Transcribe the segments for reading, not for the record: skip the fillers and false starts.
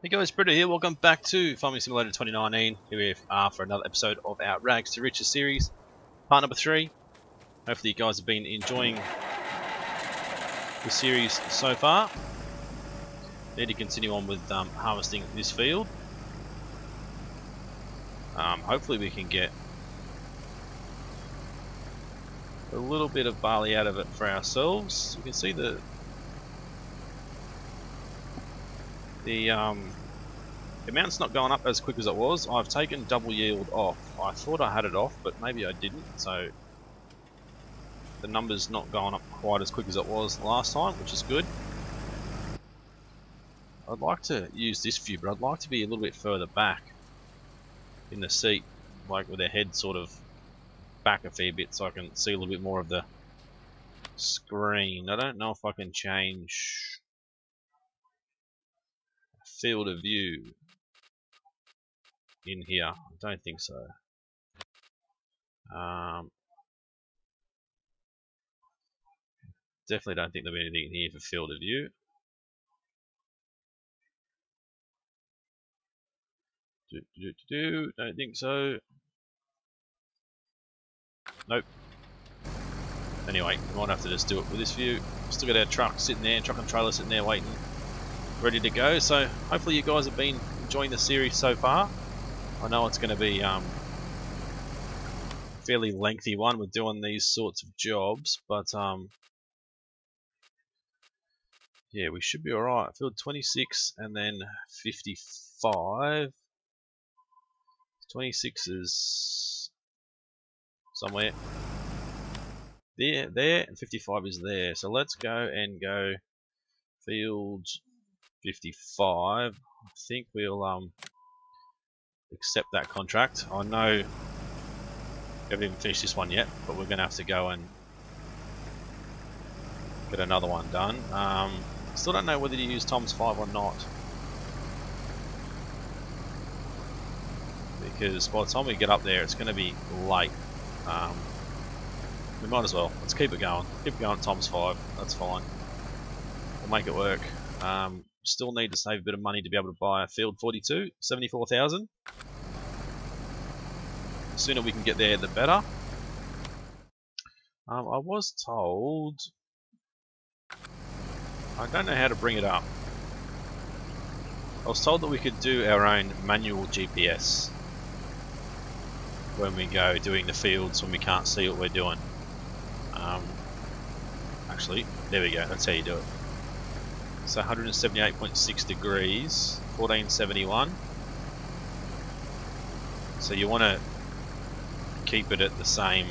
Hey guys, Britto here. Welcome back to Farming Simulator 2019. Here we are for another episode of our Rags2Riches series, part number 3. Hopefully you guys have been enjoying the series so far. Need to continue on with harvesting this field. Hopefully we can get a little bit of barley out of it for ourselves. You can see the amount's not going up as quick as it was. I've taken double yield off. I thought I had it off, but maybe I didn't. So the number's not going up quite as quick as it was last time, which is good. I'd like to use this view, but I'd like to be a little bit further back in the seat, like with the head sort of back a fair bit, so I can see a little bit more of the screen. I don't know if I can change field of view in here. I don't think so. Definitely don't think there'll be anything in here for field of view. Don't think so. Nope. Anyway, we might have to just do it with this view. Still got our truck sitting there, truck and trailer sitting there waiting, ready to go. So hopefully you guys have been enjoying the series so far. I know it's going to be a fairly lengthy one with doing these sorts of jobs, but yeah, we should be alright. Field 26 and then 55. 26 is somewhere there, and 55 is there. So let's go and go field 55. I think we'll accept that contract. I know we haven't even finished this one yet, but we're going to have to go and get another one done. Still don't know whether to use ×5 or not, because by the time we get up there it's going to be late. We might as well. Let's keep it going. Keep it going at ×5. That's fine. We'll make it work. Still need to save a bit of money to be able to buy a field 42, 74,000. The sooner we can get there, the better. I was told, I don't know how to bring it up. I was told that we could do our own manual GPS when we go doing the fields when we can't see what we're doing. Actually, there we go, that's how you do it. So 178.6 degrees, 1471. So you want to keep it at the same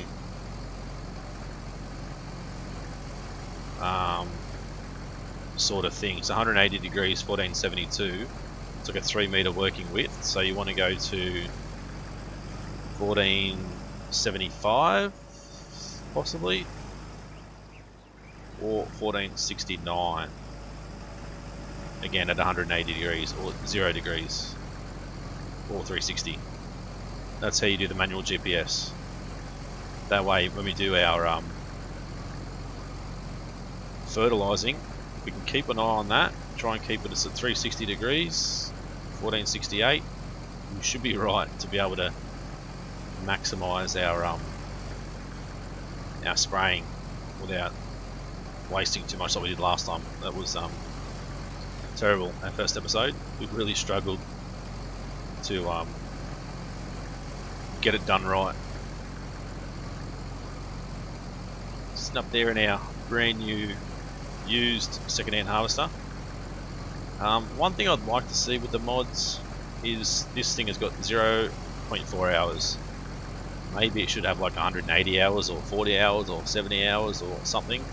sort of thing. So 180 degrees, 1472. It's like a 3 meter working width. So you want to go to 1475 possibly, or 1469. Again at 180 degrees or 0 degrees or 360. That's how you do the manual GPS. That way when we do our fertilizing, we can keep an eye on that, try and keep it at 360 degrees, 1468. We should be right to be able to maximize our spraying without wasting too much like we did last time. That was terrible. Our first episode, we really struggled to get it done right. Sitting up there in our brand new used second-hand harvester. One thing I'd like to see with the mods is this thing has got 0.4 hours. Maybe it should have like 180 hours or 40 hours or 70 hours or something.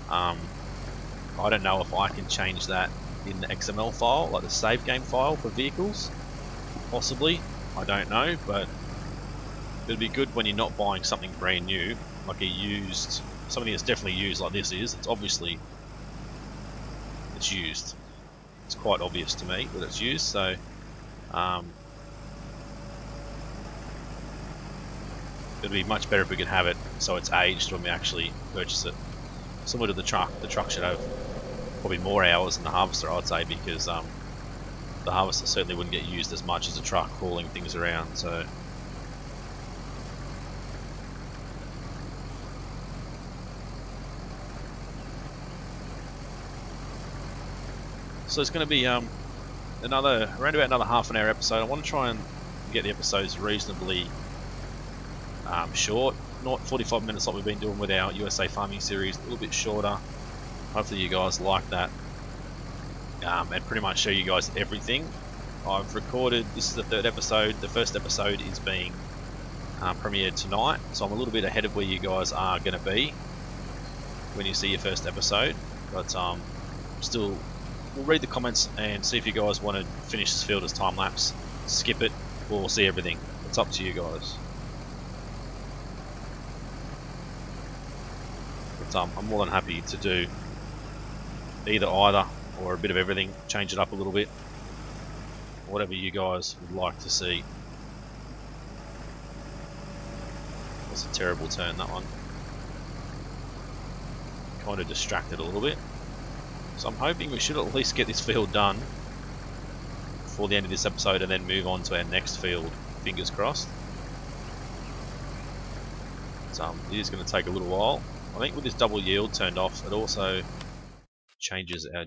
I don't know if I can change that in the XML file, like the save game file for vehicles. Possibly, I don't know, but it'd be good when you're not buying something brand new, like a used, something that's definitely used like this is. It's obviously, it's used. It's quite obvious to me that it's used, so it'd be much better if we could have it so it's aged when we actually purchase it. Similar to the truck should have probably more hours than the harvester, I'd say, because the harvester certainly wouldn't get used as much as a truck hauling things around. So it's going to be around about another half an hour episode. I want to try and get the episodes reasonably short, not 45 minutes like we've been doing with our USA farming series, a little bit shorter. Hopefully you guys like that, and pretty much show you guys everything. I've recorded, this is the third episode. The first episode is being premiered tonight, so I'm a little bit ahead of where you guys are going to be when you see your first episode, but still, we'll read the comments and see if you guys want to finish this field as time-lapse, skip it, or see everything. It's up to you guys. But I'm more than happy to do either or a bit of everything, change it up a little bit, whatever you guys would like to see. That's a terrible turn, that one. Kind of distracted a little bit. So I'm hoping we should at least get this field done before the end of this episode and then move on to our next field, fingers crossed. So it is going to take a little while. I think with this double yield turned off, it also changes our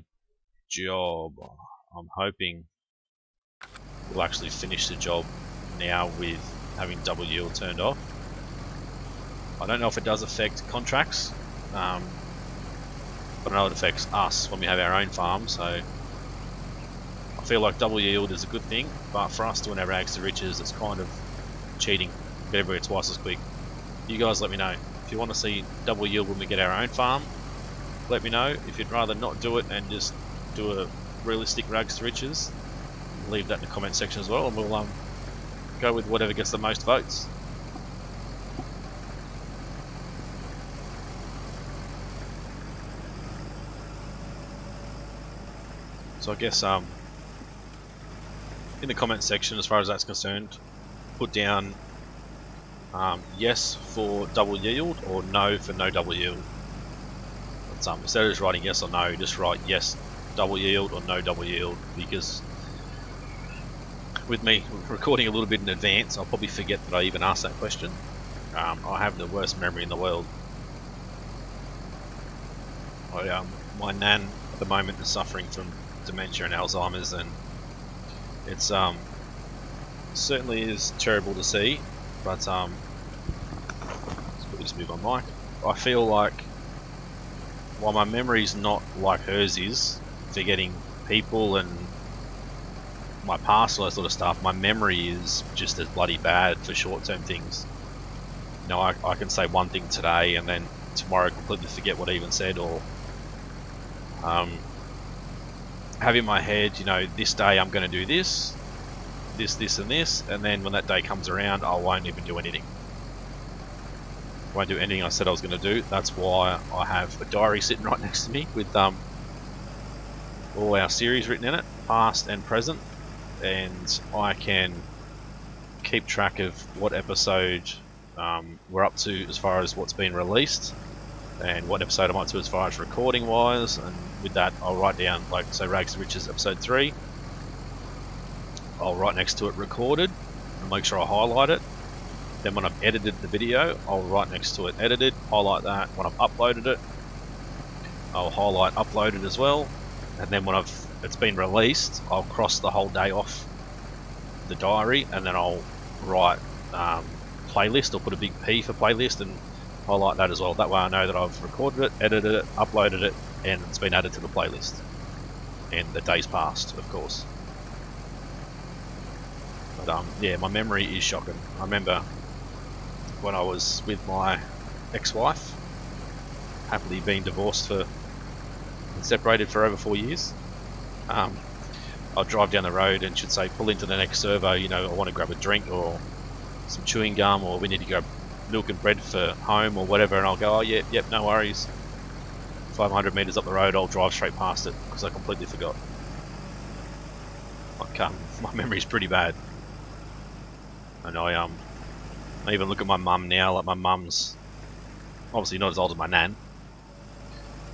job. I'm hoping we'll actually finish the job now with having double yield turned off. I don't know if it does affect contracts, but I know it affects us when we have our own farm, so I feel like double yield is a good thing, but for us doing our Rags2Riches, it's kind of cheating. Get everywhere twice as quick. You guys let me know. If you want to see double yield when we get our own farm, let me know. If you'd rather not do it and just do a realistic Rags2Riches, leave that in the comment section as well, and we'll go with whatever gets the most votes. So I guess in the comment section, as far as that's concerned, put down yes for double yield or no for no double yield. But, instead of just writing yes or no, just write yes double yield or no double yield, because with me recording a little bit in advance, I'll probably forget that I even asked that question. I have the worst memory in the world. My nan at the moment is suffering from dementia and Alzheimer's, and it's certainly is terrible to see. But let's quickly just move on mic. I feel like while my memory's not like hers is, forgetting people and my past and all that sort of stuff, my memory is just as bloody bad for short-term things. You know, I can say one thing today and then tomorrow completely forget what I even said, or have in my head, you know, this day I'm going to do this, and this, and then when that day comes around, I won't even do anything. I won't do anything I said I was going to do. That's why I have a diary sitting right next to me with all our series written in it, past and present, and I can keep track of what episode we're up to as far as what's been released, and what episode I'm up to as far as recording wise, and with that I'll write down, like, say Rags2Riches episode 3, I'll write next to it recorded and make sure I highlight it. Then when I've edited the video, I'll write next to it edited, highlight that. When I've uploaded it, I'll highlight uploaded as well, and then when it's been released, I'll cross the whole day off the diary, and then I'll write playlist, or put a big P for playlist and highlight that as well. That way I know that I've recorded it, edited it, uploaded it, and it's been added to the playlist. And the day's passed, of course. But yeah, my memory is shocking. I remember when I was with my ex-wife, happily being divorced and separated for over 4 years. I'd drive down the road and she'd say, pull into the next servo, you know, I want to grab a drink or some chewing gum, or we need to grab milk and bread for home or whatever, and I'll go, oh yeah, yep, no worries. 500 metres up the road, I'll drive straight past it because I completely forgot. Like, my memory's pretty bad. And I even look at my mum now, like my mum's obviously not as old as my nan,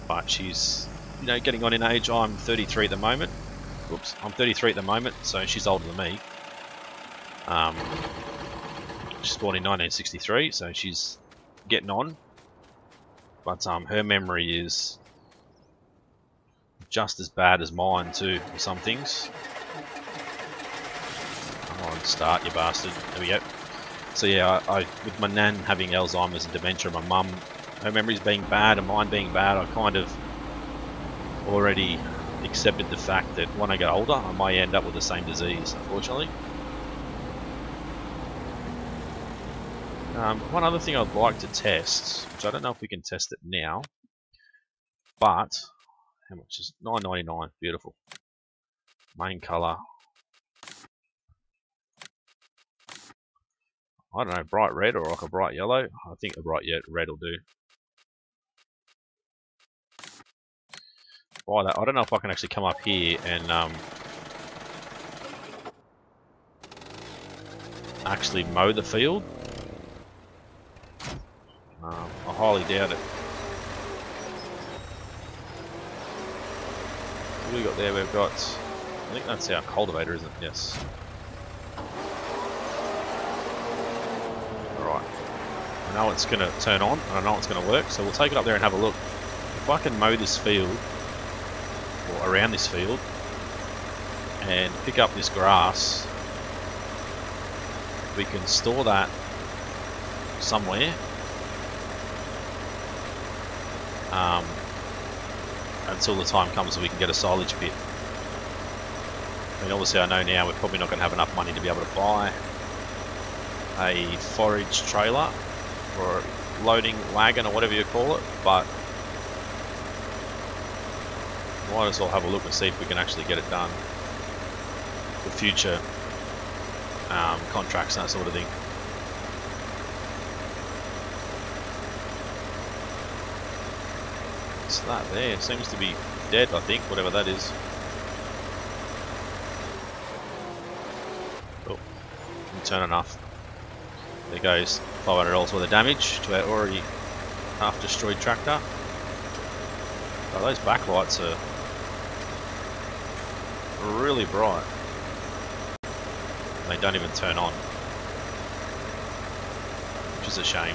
but she's, you know, getting on in age. I'm 33 at the moment, Whoops, I'm 33 at the moment, so she's older than me. She's born in 1963, so she's getting on. But her memory is just as bad as mine too, for some things. Come on, start, you bastard. There we go. So yeah, I with my nan having Alzheimer's and dementia, my mum, her memories being bad and mine being bad, I kind of already accepted the fact that when I get older, I might end up with the same disease, unfortunately. One other thing I'd like to test, which I don't know if we can test it now, but how much is $9.99? Beautiful. Main color. I don't know, bright red or like a bright yellow. I think a bright red will do. Buy that. I don't know if I can actually come up here and actually mow the field. I highly doubt it. What do we got there? We've got, I think that's our cultivator, isn't it? Yes. Alright. I know it's going to turn on, and I know it's going to work, so we'll take it up there and have a look. If I can mow this field, or around this field, and pick up this grass, we can store that somewhere. Until the time comes that we can get a silage pit. I mean, obviously I know now we're probably not going to have enough money to be able to buy a forage trailer or loading wagon or whatever you call it, but might as well have a look and see if we can actually get it done for future contracts and that sort of thing. What's that there? Seems to be dead, I think, whatever that is. Oh, didn't turn enough. There goes $500 worth of damage to our already half destroyed tractor. Oh, those backlights are really bright. They don't even turn on, which is a shame.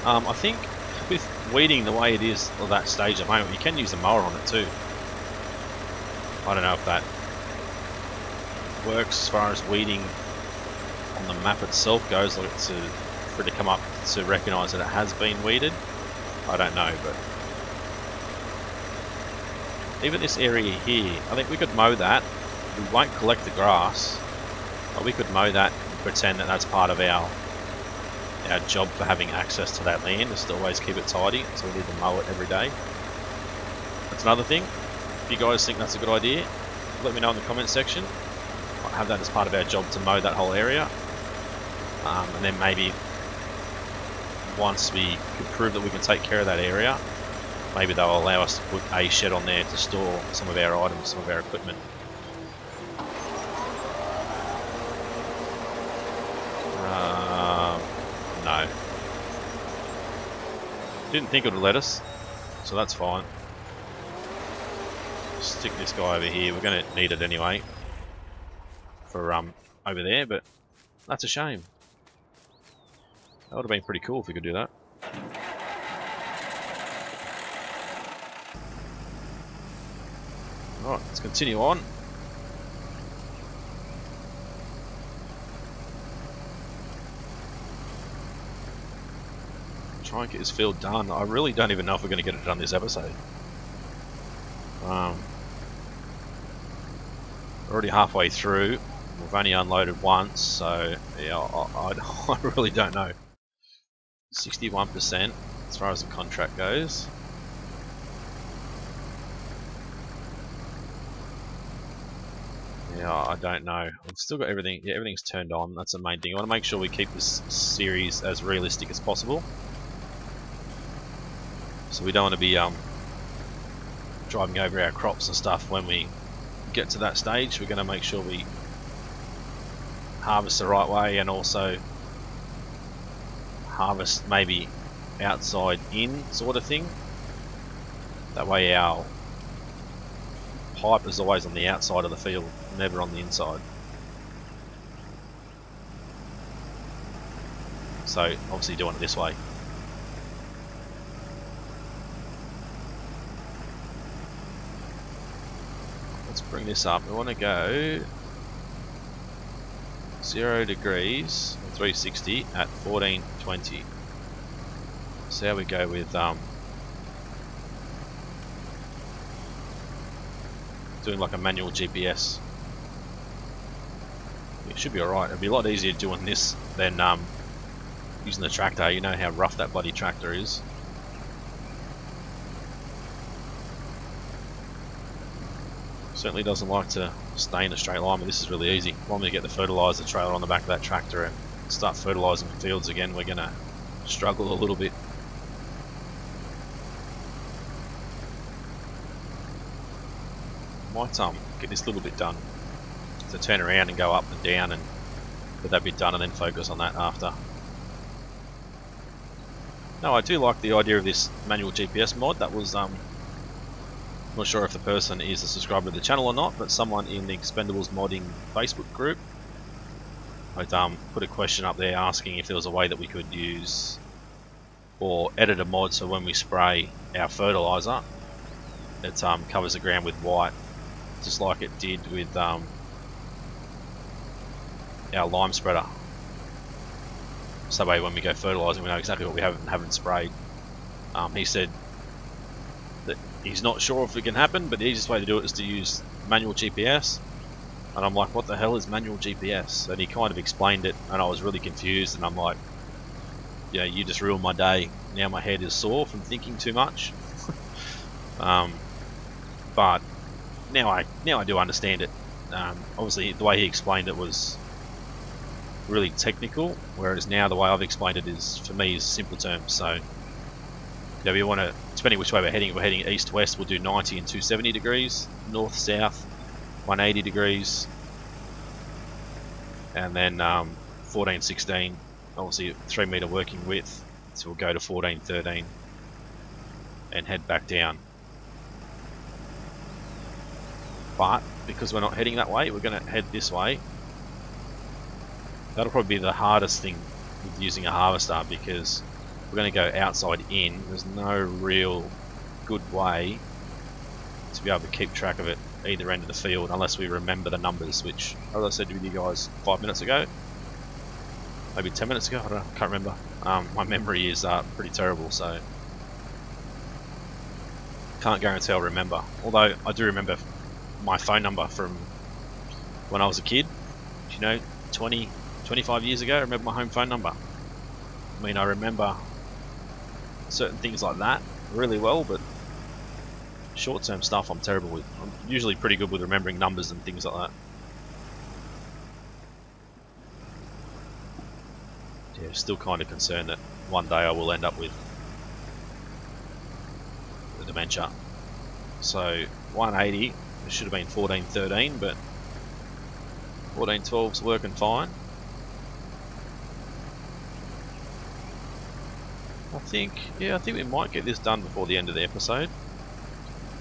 I think with weeding the way it is at that stage at the moment, you can use a mower on it too. I don't know if that works as far as weeding on the map itself goes, like for it to come up to recognise that it has been weeded. I don't know, but even this area here, I think we could mow that. We won't collect the grass, but we could mow that and pretend that that's part of our job for having access to that land, is to always keep it tidy, so we need to mow it every day. That's another thing. If you guys think that's a good idea, let me know in the comment section. I'll have that as part of our job to mow that whole area, and then maybe once we can prove that we can take care of that area, maybe they'll allow us to put a shed on there to store some of our items, some of our equipment. No. Didn't think it would let us, so that's fine. Stick this guy over here. We're going to need it anyway for over there, but that's a shame. That would have been pretty cool if we could do that. Alright, let's continue on. Try and get this field done. I really don't even know if we're going to get it done this episode. Already halfway through. We've only unloaded once, so yeah, I really don't know. 61% as far as the contract goes. Yeah, I don't know. I've still got everything. Yeah, everything's turned on. That's the main thing. I want to make sure we keep this series as realistic as possible. So we don't want to be driving over our crops and stuff when we get to that stage. We're going to make sure we harvest the right way, and also harvest maybe outside in sort of thing. That way our pipe is always on the outside of the field, never on the inside. So obviously doing it this way. Let's bring this up. We want to go 0 degrees, 360 at 1420. See how we go with doing like a manual GPS. It should be alright. It'll be a lot easier doing this than using the tractor. You know how rough that bloody tractor is. Certainly doesn't like to stay in a straight line, but this is really easy. When we get the fertilizer trailer on the back of that tractor and start fertilizing the fields again, we're gonna struggle a little bit. Might get this little bit done. So turn around and go up and down and get that bit done and then focus on that after. No, I do like the idea of this manual GPS mod. That was not sure if the person is a subscriber to the channel or not, but someone in the Expendables modding Facebook group I'd put a question up there asking if there was a way that we could use or edit a mod so when we spray our fertilizer it covers the ground with white, just like it did with our lime spreader. So that way when we go fertilising we know exactly what we haven't sprayed. He said that he's not sure if it can happen, but the easiest way to do it is to use manual GPS. And I'm like, what the hell is manual GPS? And he kind of explained it and I was really confused, and I'm like, yeah, you just ruined my day. Now my head is sore from thinking too much. But now I do understand it. Obviously the way he explained it was really technical, whereas now the way I've explained it is, for me, is simple terms. So yeah, we want to, depending which way we're heading east-west, we'll do 90 and 270 degrees, north-south 180 degrees, and then 1416, obviously 3 meter working width, so we'll go to 1413 and head back down. But because we're not heading that way, we're going to head this way. That'll probably be the hardest thing with using a harvester, because we're going to go outside in. There's no real good way to be able to keep track of it either end of the field unless we remember the numbers, which, as I said with you guys 5 minutes ago, maybe 10 minutes ago, I don't know, can't remember. My memory is pretty terrible, so can't guarantee I'll remember. Although I do remember my phone number from when I was a kid. You know, 25 years ago, I remember my home phone number. I mean, I remember certain things like that really well, but short-term stuff I'm terrible with. I'm usually pretty good with remembering numbers and things like that. Yeah, still kind of concerned that one day I will end up with the dementia. So 180, it should have been 1413, but 1412's working fine. I think we might get this done before the end of the episode.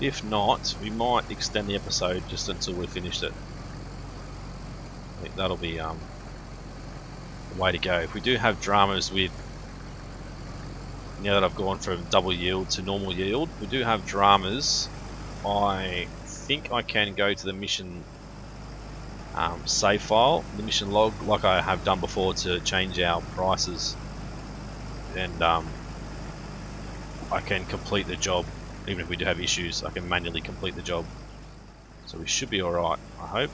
If not, we might extend the episode just until we've finished it. I think that'll be the way to go. If we do have dramas with, now that I've gone from double yield to normal yield, we do have dramas. I think I can go to the mission save file, the mission log, like I have done before, to change our prices, and I can complete the job. Even if we do have issues, I can manually complete the job. So we should be alright, I hope.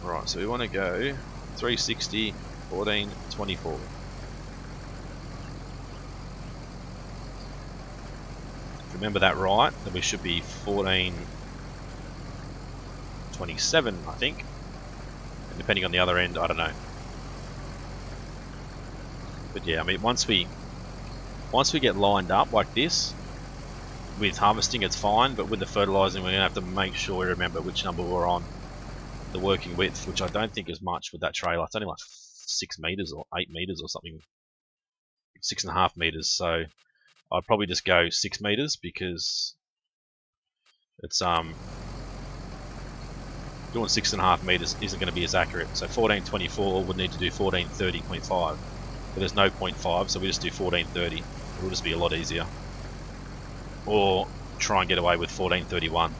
Alright, so we want to go 360, 1424. If you remember that right, then we should be 1427, I think. And depending on the other end, I don't know. But yeah, I mean, once we get lined up like this, with harvesting it's fine, but with the fertilizing we're going to have to make sure we remember which number we're on. The working width, which I don't think is much with that trailer. It's only like 6 meters or 8 meters or something. 6.5 meters, so I'd probably just go 6 meters, because It's doing 6.5 meters isn't going to be as accurate. So 1424 would need to do 1430.5, but there's no 0.5, so we just do 1430. It'll just be a lot easier. Or try and get away with 1431.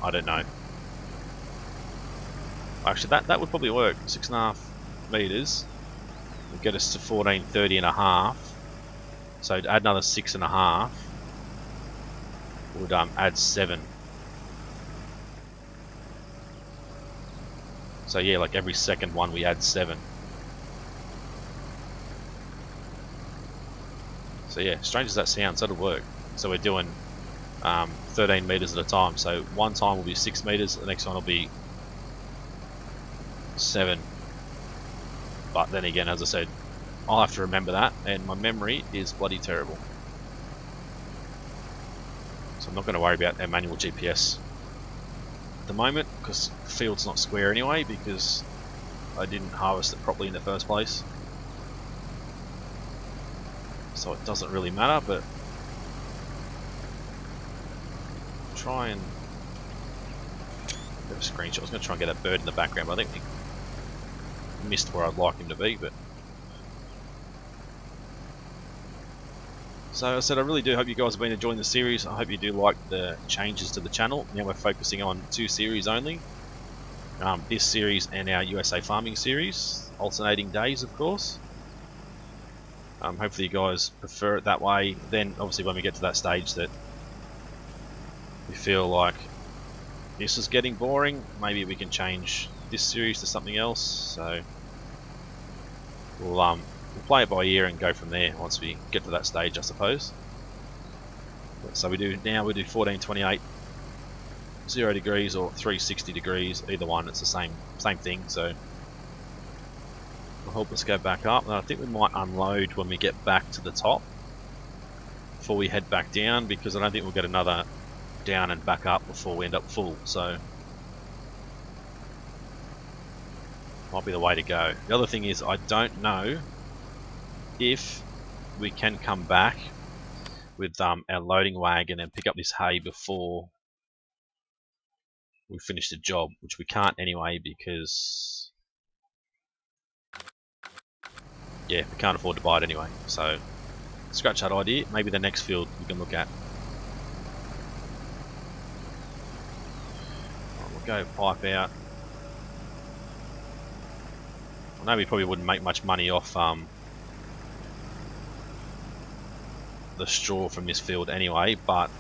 I don't know. Actually, that would probably work. 6.5 meters would get us to 1430.5. So to add another 6.5 would add 7. So yeah, like every second one we add 7. So yeah, strange as that sounds, that'll work. So we're doing 13 meters at a time. So one time will be 6 meters, the next one will be 7. But then again, as I said, I'll have to remember that, and my memory is bloody terrible. So I'm not going to worry about our manual GPS at the moment, because the field's not square anyway, because I didn't harvest it properly in the first place. So it doesn't really matter, but try and get a screenshot. I was going to try and get that bird in the background, but I think we missed where I'd like him to be. But so I said, I really do hope you guys have been enjoying the series. I hope you do like the changes to the channel. Now we're focusing on 2 series only. This series and our USA farming series, alternating days, of course. Hopefully you guys prefer it that way. Then obviously when we get to that stage that we feel like this is getting boring, maybe we can change this series to something else. So we'll play it by ear and go from there once we get to that stage, I suppose. So we do 1428, 0 degrees or 360 degrees, either one, it's the same thing. So will help us go back up, and I think we might unload when we get back to the top before we head back down, because I don't think we'll get another down and back up before we end up full. So might be the way to go. The other thing is, I don't know if we can come back with our loading wagon and pick up this hay before we finish the job, which we can't anyway, because yeah, we can't afford to buy it anyway. So scratch that idea. Maybe the next field we can look at. Right, we'll go pipe out. I know we probably wouldn't make much money off the straw from this field anyway, but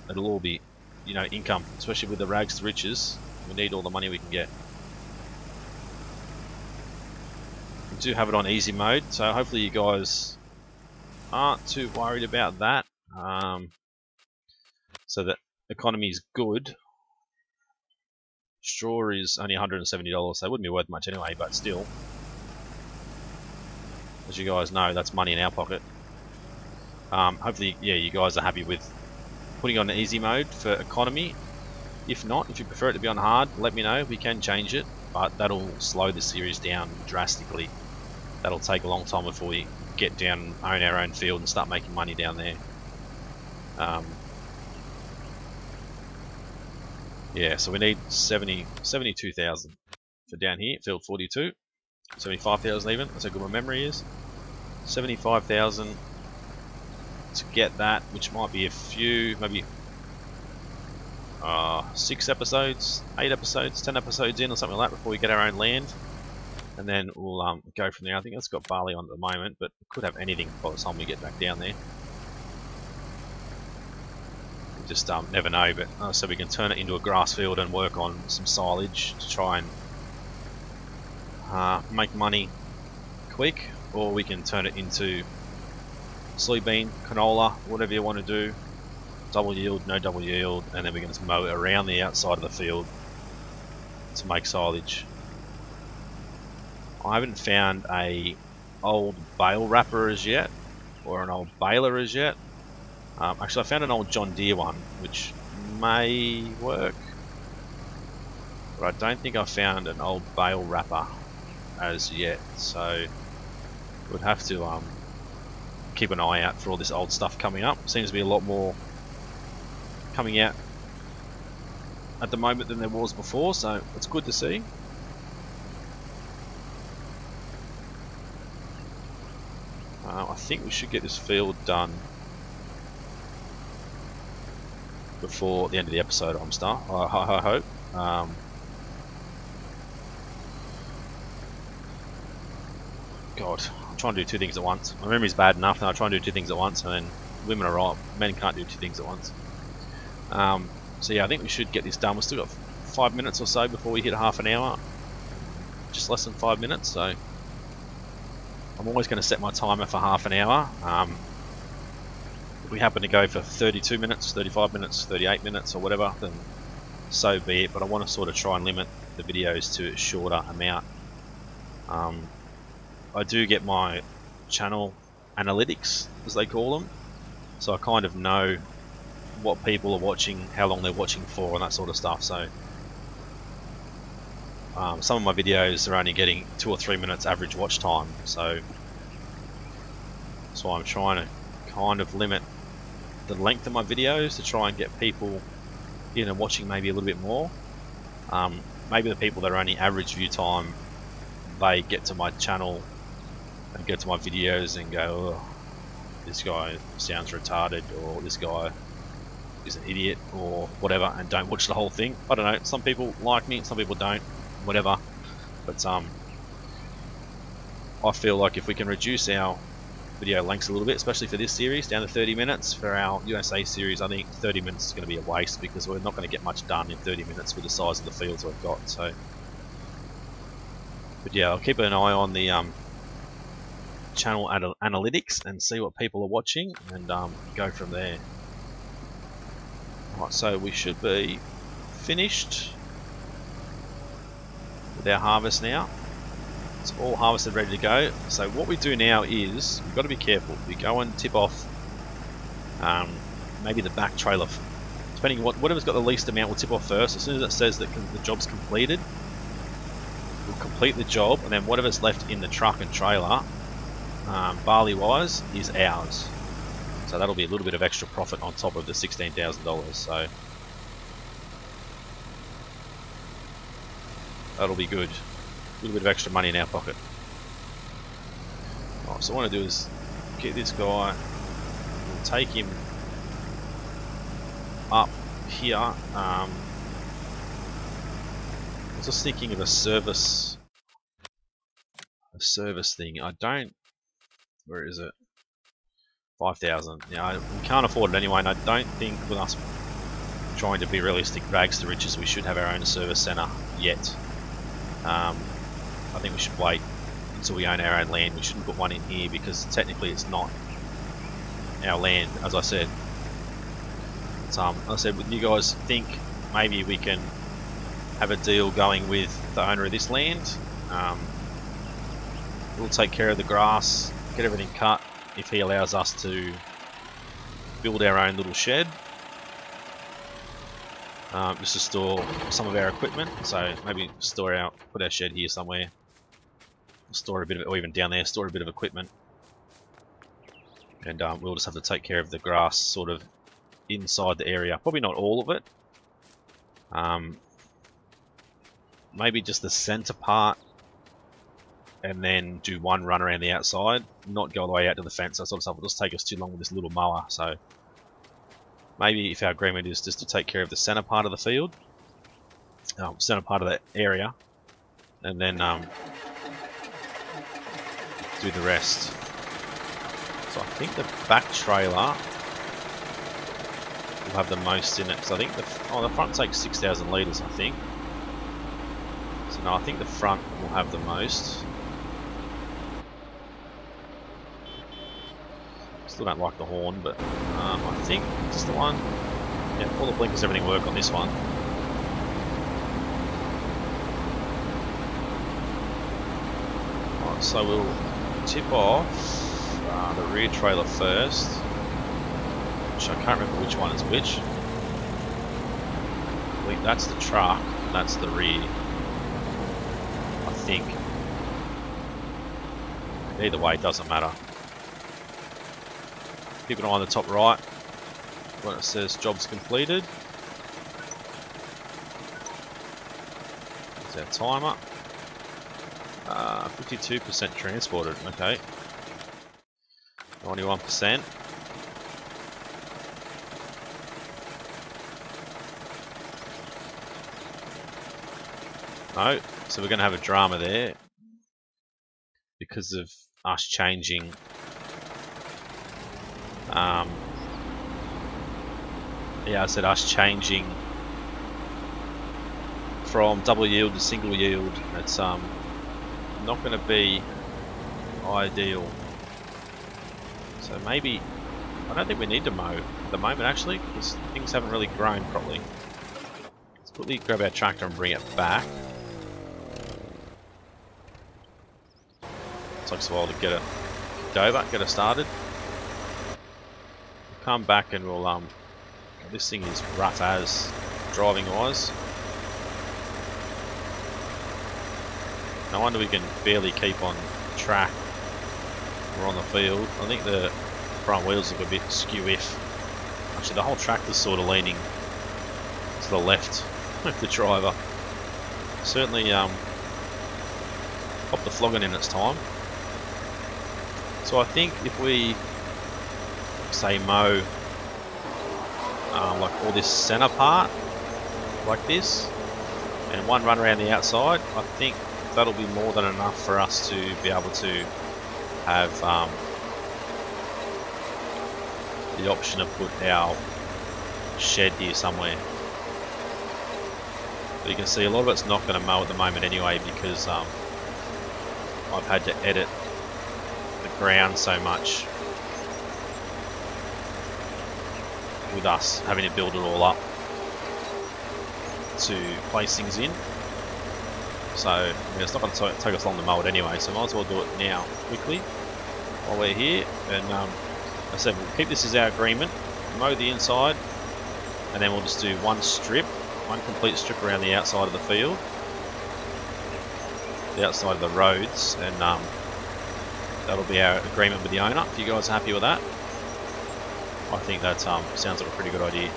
it'll all be, you know, income, especially with the rags to riches. We need all the money we can get. We do have it on easy mode, so hopefully you guys aren't too worried about that. So the economy is good. Straw is only $170, so it wouldn't be worth much anyway, but still, as you guys know, that's money in our pocket. Hopefully, yeah, you guys are happy with putting on the easy mode for economy. If not, if you prefer it to be on hard, let me know. We can change it, but that'll slow the series down drastically. That'll take a long time before we get down and own our own field and start making money down there. Yeah, so we need 72,000 for down here, field 42. 75,000 even, that's how good my memory is. 75,000 to get that, which might be a few, maybe 6 episodes, 8 episodes, 10 episodes in or something like that before we get our own land. And then we'll go from there. I think that's got barley on at the moment, but it could have anything by the time we get back down there. We just never know, but so we can turn it into a grass field and work on some silage to try and make money quick, or we can turn it into soybean, canola, whatever you want to do. Double yield, no double yield, and then we can just mow it around the outside of the field to make silage. I haven't found a old bale wrapper as yet, or an old baler as yet. Actually, I found an old John Deere one, which may work, but I don't think I found an old bale wrapper as yet. So we'd have to keep an eye out for all this old stuff coming up. Seems to be a lot more coming out at the moment than there was before, so it's good to see. I think we should get this field done before the end of the episode, I hope. God, I'm trying to do two things at once. My memory's bad enough, and I try and do two things at once, and then women are right. Men can't do two things at once. So yeah, I think we should get this done. We've still got 5 minutes or so before we hit half an hour. Just less than 5 minutes, so I'm always going to set my timer for half an hour. If we happen to go for 32 minutes, 35 minutes, 38 minutes, or whatever, then so be it. But I want to sort of try and limit the videos to a shorter amount. I do get my channel analytics, as they call them, so I kind of know what people are watching, how long they're watching for, and that sort of stuff. So some of my videos are only getting 2 or 3 minutes average watch time, so that's why I'm trying to kind of limit the length of my videos to try and get people in and watching maybe a little bit more. Maybe the people that are only average view time, they get to my channel and get to my videos and go, oh, this guy sounds retarded, or this guy is an idiot, or whatever, and don't watch the whole thing. I don't know, some people like me, some people don't, whatever. But I feel like if we can reduce our video lengths a little bit, especially for this series, down to 30 minutes, for our USA series, I think 30 minutes is going to be a waste, because we're not going to get much done in 30 minutes with the size of the fields we've got. So, but yeah, I'll keep an eye on the channel analytics and see what people are watching, and go from there. Alright, so we should be finished with our harvest now. It's all harvested, ready to go. So what we do now is, we've got to be careful. We go and tip off maybe the back trailer, depending on whatever's got the least amount, we'll tip off first. As soon as it says that the job's completed, we'll complete the job, and then whatever's left in the truck and trailer, barley wise, is ours. So that'll be a little bit of extra profit on top of the $16,000. So that'll be good. A little bit of extra money in our pocket. Right, so what I want to do is get this guy. We'll take him up here. I was just thinking of a service thing. I don't. Where is it? 5,000. Yeah, we can't afford it anyway, and I don't think with us trying to be realistic, Rags2Riches, we should have our own service centre yet. I think we should wait until we own our own land. We shouldn't put one in here because technically it's not our land, as I said. But, I said, would you guys think maybe we can have a deal going with the owner of this land? We'll take care of the grass, get everything cut, if he allows us to build our own little shed, just to store some of our equipment. So maybe put our shed here somewhere, store a bit of it, or even down there, store a bit of equipment, and we'll just have to take care of the grass sort of inside the area. Probably not all of it. Maybe just the center part, and then do one run around the outside, not go all the way out to the fence. That sort of stuff will just take us too long with this little mower. So maybe if our agreement is just to take care of the center part of the field, center part of that area, and then do the rest. So I think the back trailer will have the most in it. So I think the front takes 6,000 litres, I think. So no, I think the front will have the most. Still don't like the horn, but I think it's the one. Yeah, all the blinkers, everything work on this one. Right, so we'll tip off the rear trailer first, which I can't remember which one is which. I think that's the truck, and that's the rear, I think. Either way, it doesn't matter. Keep an eye on the top right when it says job's completed. There's our timer. 52% transported. Okay. 91%. No, so we're going to have a drama there because of us changing yeah, I said us changing from double yield to single yield. It's not going to be ideal. So maybe I don't think we need to mow at the moment actually, because things haven't really grown properly. Let's quickly grab our tractor and bring it back. It takes a while to get it over, get it started. We'll come back and we'll this thing is rough as driving wise. No wonder we can barely keep on track. We're on the field. I think the front wheels look a bit skew-if. Actually, the whole tractor's sort of leaning to the left with the driver. Certainly popped the flogging in its time. So I think if we say mow like all this center part like this and one run around the outside, I think that'll be more than enough for us to be able to have the option to put our shed here somewhere. But you can see a lot of it's not going to mow at the moment anyway, because I've had to edit the ground so much with us having to build it all up to place things in. So I mean, it's not going to take us long to mow it anyway, so might as well do it now quickly while we're here. And I said we'll keep this as our agreement, mow the inside, and then we'll just do one complete strip around the outside of the field, the outside of the roads, and that'll be our agreement with the owner. If you guys are happy with that, I think that sounds like a pretty good idea.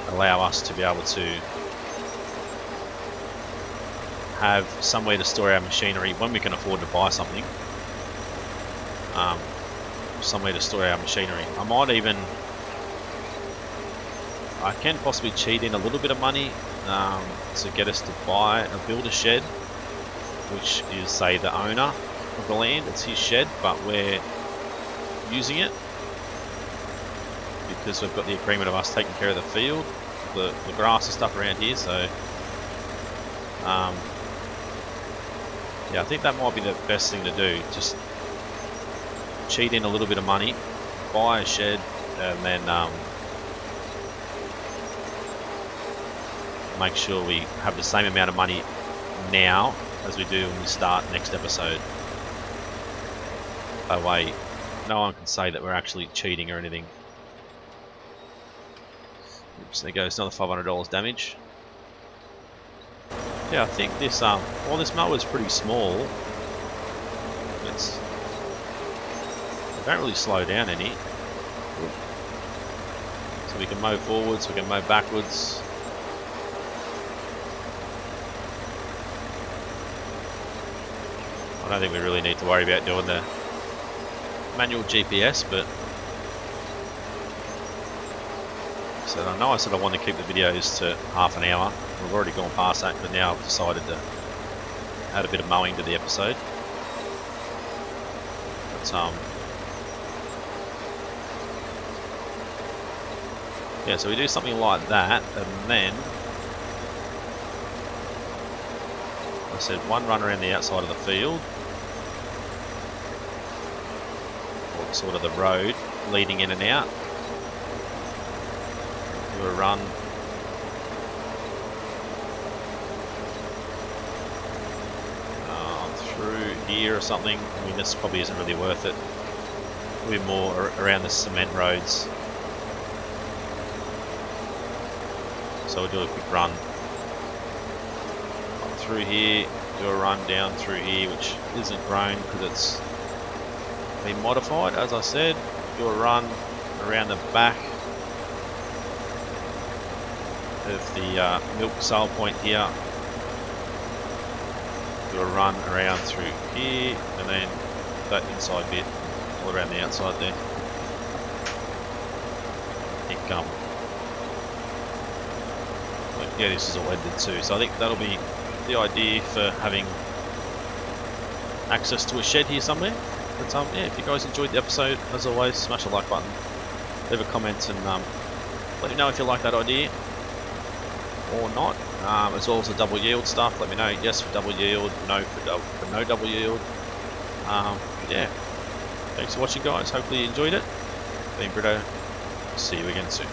Allow us to be able to have somewhere to store our machinery when we can afford to buy something. Somewhere to store our machinery. I can possibly cheat in a little bit of money to get us to build a shed, which is, say, the owner of the land. It's his shed, but we're using it because we've got the agreement of us taking care of the field, the grass and stuff around here. So yeah, I think that might be the best thing to do. Just cheat in a little bit of money, buy a shed, and then make sure we have the same amount of money now as we do when we start next episode. That way, no one can say that we're actually cheating or anything. Oops, there goes another $500 damage. Yeah, I think this well, this mower is pretty small. It don't really slow down any. So we can mow forwards, we can mow backwards. I don't think we really need to worry about doing the manual GPS, but so I know I said I wanted to keep the videos to half an hour. We've already gone past that, but now I've decided to add a bit of mowing to the episode. But yeah, so we do something like that, and then I said one run around the outside of the field, or sort of the road leading in and out. Do a run through here or something. I mean, this probably isn't really worth it. Probably more around the cement roads. So we'll do a quick run up through here, do a run down through here, which isn't grown because it's been modified, as I said. Do a run around the back of the milk sale point here, got to run around through here and then that inside bit all around the outside there. I think yeah, this is all edited too, so I think that'll be the idea for having access to a shed here somewhere. But yeah, if you guys enjoyed the episode, as always, smash the like button, leave a comment, and let me know if you like that idea or not. As well as the double yield stuff, let me know yes for double yield, no for no double yield. Yeah, thanks for watching, guys. Hopefully you enjoyed it. Been Britto. See you again soon.